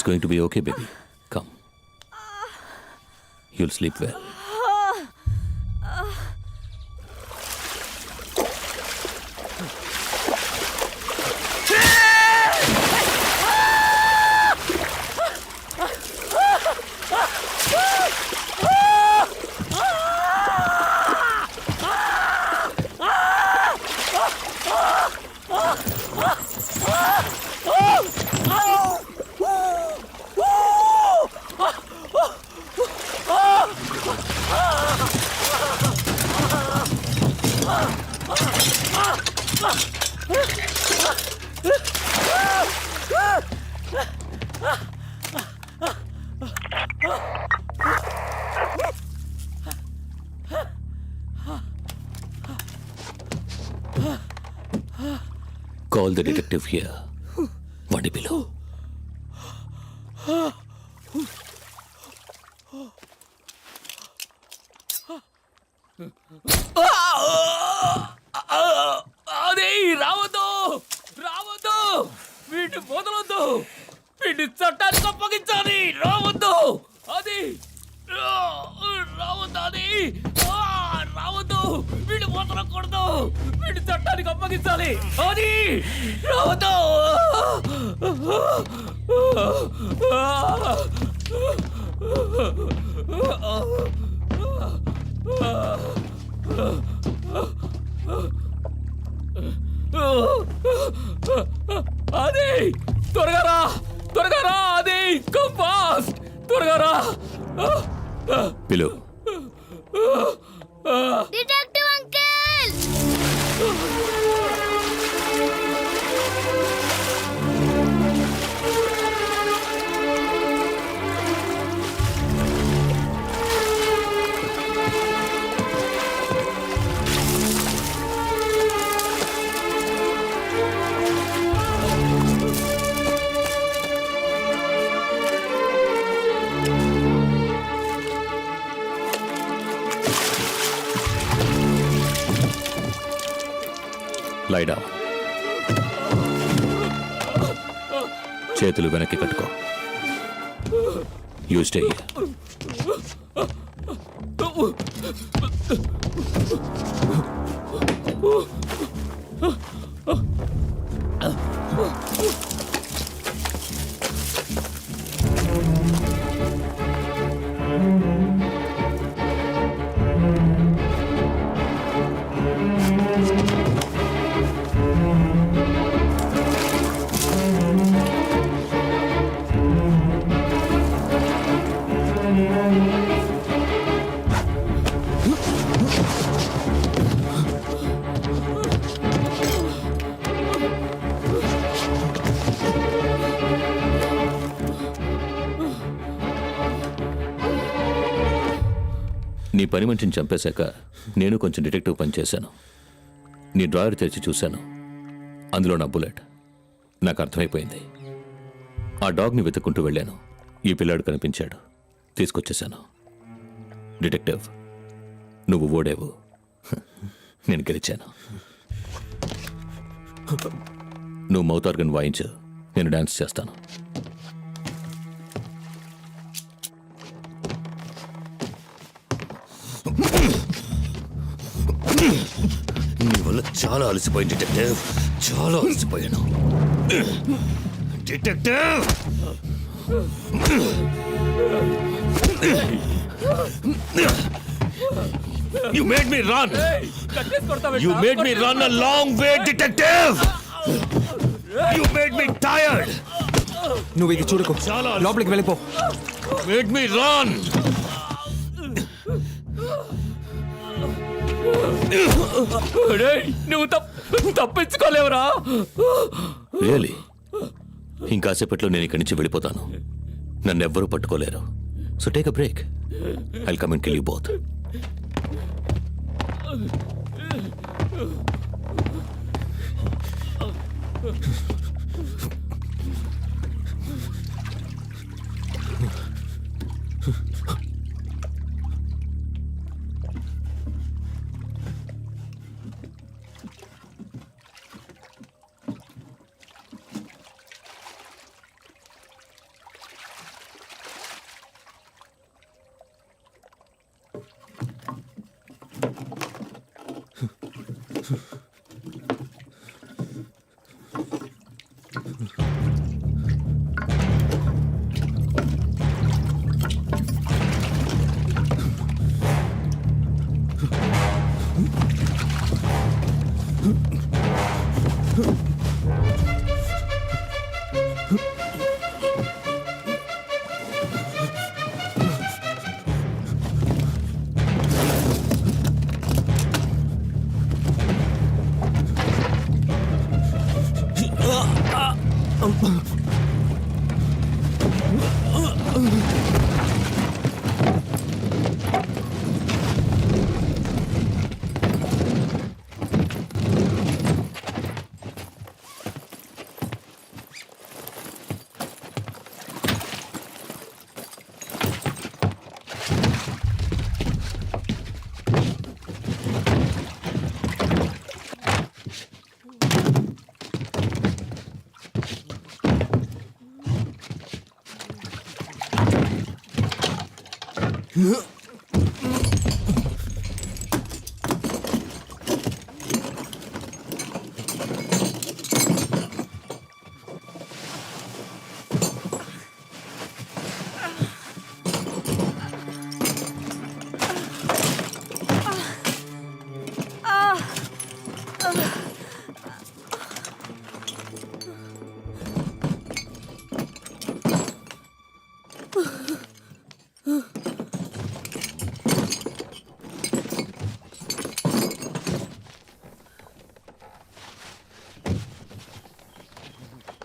It's going to be okay, baby. Come. You'll sleep well. Call the detective here. Vandi below. అది రావద్దు రావద్దు వీటి మొదలొద్దు వీటి చట్టానికి అప్పగించాలి రావద్దు అది రావద్దు అది రావద్దు వీడి మొదలకూడదు వీడి చట్టానికి అప్పగించాలి అది రావద్దు అది త్వరగా రా అది కమ్ ఫాస్ట్ త్వరగా రా Below. Detective uncle Lie down. చేతులు వెనక్కి కట్టుకో. You stay here. నీ పని మనిషిని చంపేశాక నేను కొంచెం డిటెక్టివ్ పని చేశాను. నీ డ్రాయర్ తెరిచి చూశాను. అందులో నా బుల్లెట్. నాకు అర్థమైపోయింది. ఆ డాగ్ని వెతుక్కుంటూ వెళ్ళాను. ఈ పిల్లాడు కనిపించాడు. తీసుకొచ్చేశాను. డిటెక్టివ్, నువ్వు ఓడేవు, నేను గెలిచాను. నువ్వు మౌత్ ఆర్గన్ వాయించు, నేను డాన్స్ చేస్తాను. నీ వల్ల చాలా అలసిపోయింది డిటెక్టివ్, చాలా అలసిపోయాను. Detective, you made me run. You made me run a long way, detective. You made me tired. నువ్వు ఇది చూడకు, లోపలికి వెళ్ళిపో. Made me run. నువ్వు తప్పించుకోలేవురా. రియలీ? ఇంకాసేపట్లో నేను ఇక్కడి నుంచి వెళ్ళిపోతాను. నన్నెవ్వరూ పట్టుకోలేరు. So take a break. I'll come and kill you both.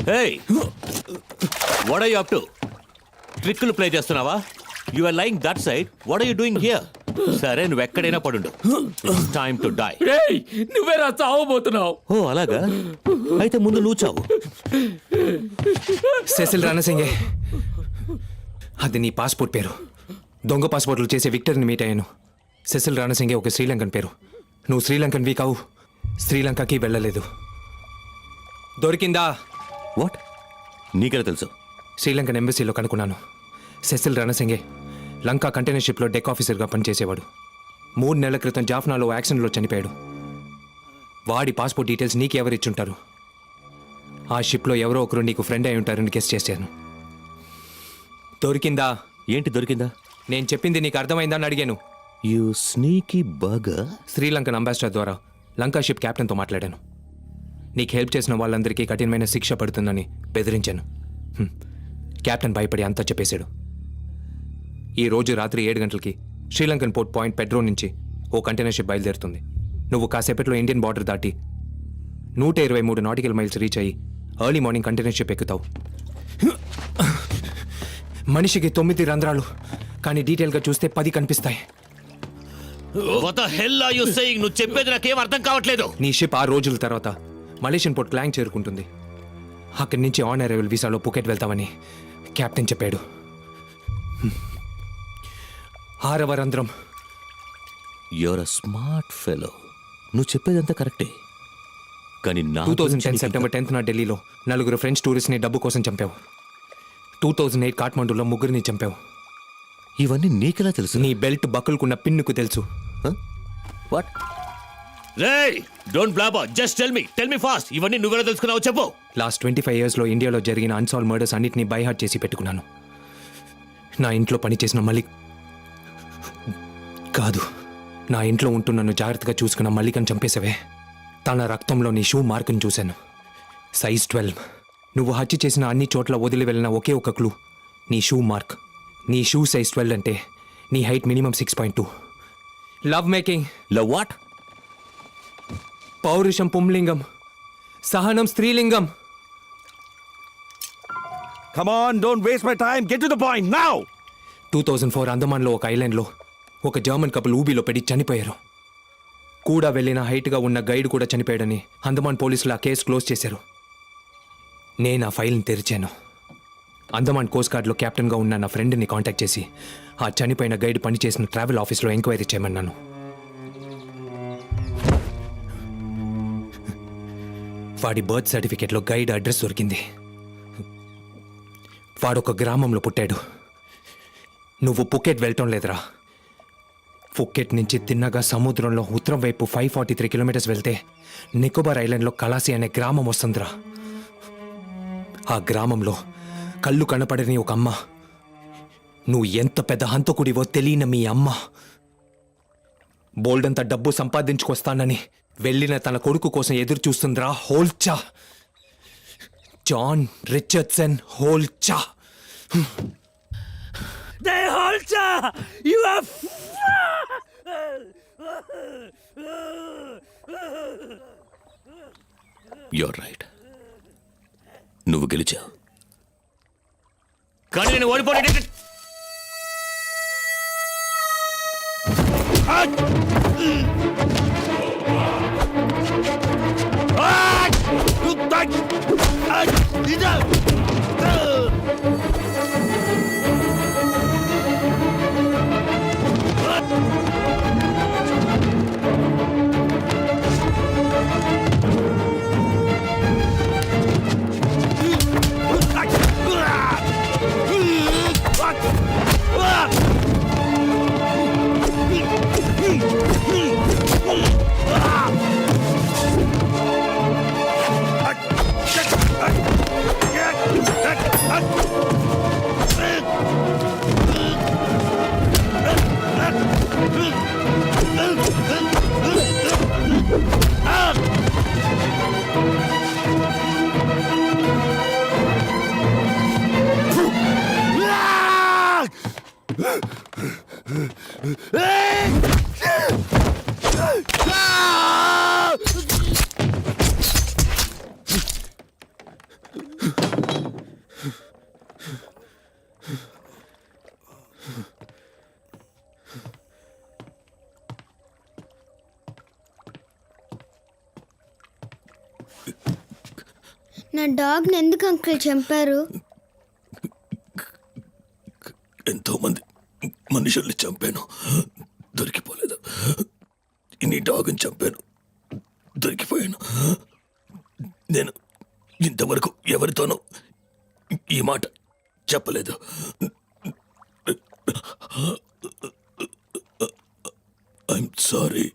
Hey! What are you up to? ట్రిక్కులు ప్లే చేస్తున్నావా? You are lying that side. What are you doing here? సరే నువ్వు ఎక్కడైనా పడుండు. It's time to die. రేయ్ నువ్వేరా చావబోతున్నావు. ఓ అలాగా? అయితే ముందు నువ్వు చావు. సెసిల్ రణసింగే, అది నీ పాస్పోర్ట్ పేరు. దొంగ పాస్పోర్ట్లు చేసే విక్టర్ని మీట్ అయ్యాను. సెసిల్ రణసింగే ఒక శ్రీలంకన్ పేరు. నువ్వు శ్రీలంకన్ కావు, శ్రీలంకకి వెళ్ళలేదు. దొరికిందా? వాట్? నీకెలా తెలుసు? శ్రీలంకన్ ఎంబసీలో కనుక్కున్నాను. సెసిల్ రణసింగే లంకా కంటైనర్ షిప్లో డెక్ ఆఫీసర్గా పనిచేసేవాడు. 3 నెలల క్రితం జాఫ్నాలో యాక్సిడెంట్లో చనిపోయాడు. వాడి పాస్పోర్ట్ డీటెయిల్స్ నీకు ఎవరు ఇచ్చుంటారు? ఆ షిప్లో ఎవరో ఒకరు నీకు ఫ్రెండ్ అయి ఉంటారని గెస్ చేశాను. దొరికిందా? ఏంటి దొరికిందా? నేను చెప్పింది నీకు అర్థమైందా అని అడిగాను. You sneaky burger. Sri Lankan ambassador ద్వారా లంకా షిప్ క్యాప్టెన్తో మాట్లాడాను. నీకు హెల్ప్ చేసిన వాళ్ళందరికీ కఠినమైన శిక్ష పడుతుందని బెదిరించాను. క్యాప్టెన్ భయపడి అంతా చెప్పేశాడు. ఈ రోజు రాత్రి 7 గంటలకి శ్రీలంకన్ పోర్ట్ పాయింట్ పెడ్రో నుంచి ఓ కంటైనర్ షిప్ బయలుదేరుతుంది. నువ్వు కాసేపట్లో ఇండియన్ బార్డర్ దాటి 123 నాటికల్ మైల్స్ రీచ్ అయ్యి ఎర్లీ మార్నింగ్ కంటైనర్ షిప్ ఎక్కుతావు. మనిషికి 9 రంధ్రాలు, కానీ డీటెయిల్గా చూస్తే 10 కనిపిస్తాయి. What the hell are you saying? నువ్వు చెప్పేది నాకేం అర్థం కావట్లేదు. నీ షిప్ 6 రోజుల తర్వాత మలేషియన్ పోర్ట్ క్లాంగ్ చేరుకుంటుంది. అక్కడి నుంచి ఆన్ అరైవల్ వీసాలో పుకెట్ వెళ్తామని కెప్టెన్ చెప్పాడు. 6వ రంధ్రం. You're a smart fellow. నువ్వు చెప్పేదంతా కరెక్టే, కానీ 2010 సెప్టెంబర్ 10th ఢిల్లీలో 4 ఫ్రెంచ్ టూరిస్ట్ని డబ్బు కోసం చంపావు. 2008 కాఠ్మండూలో 3 చంపావు. ఇవన్నీ నీకెలా తెలుసు? నీ బెల్ట్ బక్కులుకున్న పిన్నుకు తెలుసు. వాట్? రేయ్ don't blabber, just tell me fast. ఇవన్నీ నువ్వెలా తెలుసుకున్నావు చెప్పు. లాస్ట్ 25 yearsలో ఇండియాలో జరిగిన అన్సాల్వ్ మర్డర్స్ అన్నిటినీ బైహార్ట్ చేసి పెట్టుకున్నాను. నా ఇంట్లో పనిచేసిన మలిక్ కాదు, నా ఇంట్లో ఉంటూ నన్ను జాగ్రత్తగా చూసుకున్న మల్లికను చంపేసావే. తన రక్తంలో నీ షూ మార్కును చూశాను. సైజ్ 12. నువ్వు హత్య చేసిన అన్ని చోట్ల వదిలి వెళ్ళిన ఒకే ఒక క్లూ నీ షూ మార్క్. నీ షూ సైజ్ 12 అంటే నీ height minimum 6.2. Love making. Love what? పౌరుషం పుంలింగం, సహనం స్త్రీలింగం. Come on, don't waste my time. Get to the point now. 2004 అండమాన్లో ఒక ఐలాండ్లో ఒక జర్మన్ కపుల్ ఊబీలో పెట్టి చనిపోయారు. కూడా వెళ్ళిన హైట్గా ఉన్న గైడ్ కూడా చనిపోయాడని అండమాన్ పోలీసులు ఆ కేసు క్లోజ్ చేశారు. నేను ఆ ఫైల్ని తెరిచాను. అండమాన్ కోస్ట్ గార్డ్లో కెప్టెన్గా ఉన్న నా ఫ్రెండ్ని కాంటాక్ట్ చేసి ఆ చనిపోయిన గైడ్ పనిచేసిన ట్రావెల్ ఆఫీస్లో ఎంక్వైరీ చేయమన్నాను. వాడి బర్త్ సర్టిఫికేట్లో గైడ్ అడ్రస్ దొరికింది. వాడొక గ్రామంలో పుట్టాడు. నువ్వు పుకెట్ వెళ్ళటం లేదురా. పుకెట్ నుంచి తిన్నగా సముద్రంలో ఉత్తరం వైపు 543 కిలోమీటర్స్ వెళ్తే నికోబార్ ఐలాండ్లో కలాసి అనే గ్రామం వస్తుందిరా. ఆ గ్రామంలో కళ్ళు కనపడని ఒక అమ్మ, నువ్వు ఎంత పెద్ద హంతకుడివో తెలియని మీ అమ్మ, బోల్డంత డబ్బు సంపాదించుకొస్తానని వెళ్ళిన తన కొడుకు కోసం ఎదురు చూస్తుందిరా. హోల్చా, జాన్ రిచర్డ్సన్ హోల్చా. They Holcha! You are you're right. నువ్వు గెలిచావు. కానీ నేను ఓడిపోయి నా డాగ్ని ఎందుకు అంకుల్ చంపారు? ఎంతో మంది మనుషుల్ని చంపాను, దొరికిపోలేదు. నీ డాగ్ని చంపాను, దొరికిపోయాను. నేను ఇంతవరకు ఎవరితోనూ ఈ మాట చెప్పలేదు. I'm sorry.